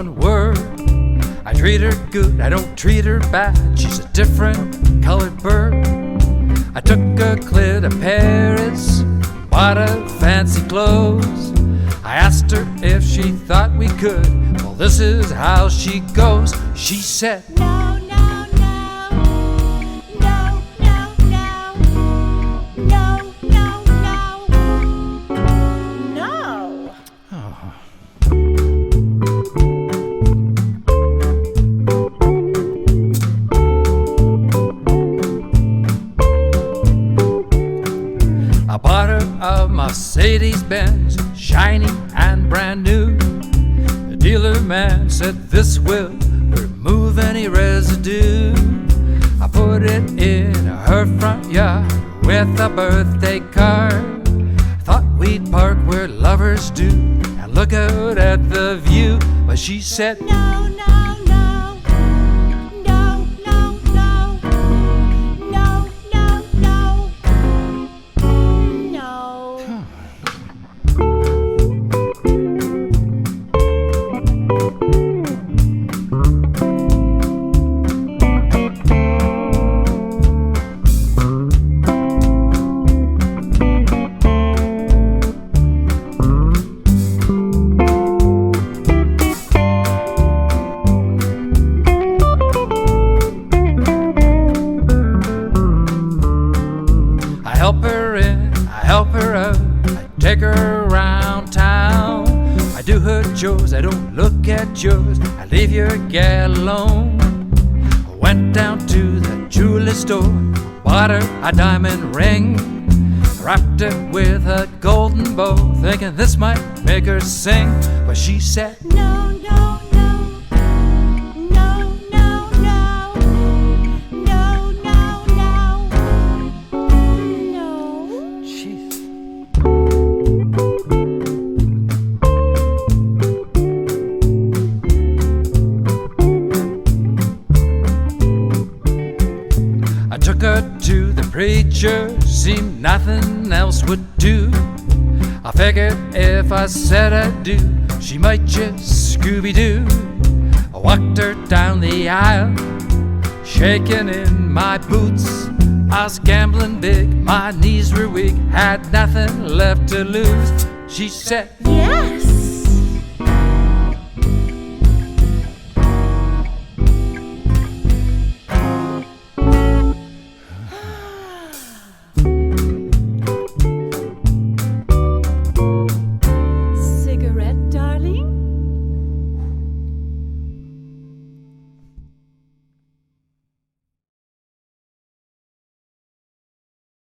one word. I treat her good, I don't treat her bad. She's a different colored bird. I took a clear to Paris, bought her fancy clothes. I asked her if she thought we could. Well, this is how she goes. She said, No, no, no. No, no, no. No, no, no. No. oh. I bought her a Mercedes-Benz, shiny and brand new. The dealer man said this will remove any residue. I put it in her front yard with a birthday card. Thought we'd park where lovers do and look out at the view, but she said, No, no, no. No, no, no. No, no, no. No. I help her in, I help her out, I take her around town. I do her chores, I don't look at yours, I leave your gal alone. I went down to the jewelry store, bought her a diamond ring, wrapped it with a golden bow, thinking this might make her sing. But she said, No, no, no. No, no, no. No, no, no. No. jeez. I took her to the preacher, seemed nothing else would do. I figured if I said I do, she might just Scooby-Doo. I walked her down the aisle, shaking in my boots. I was gambling big, my knees were weak, had nothing left to lose. She said, Yeah.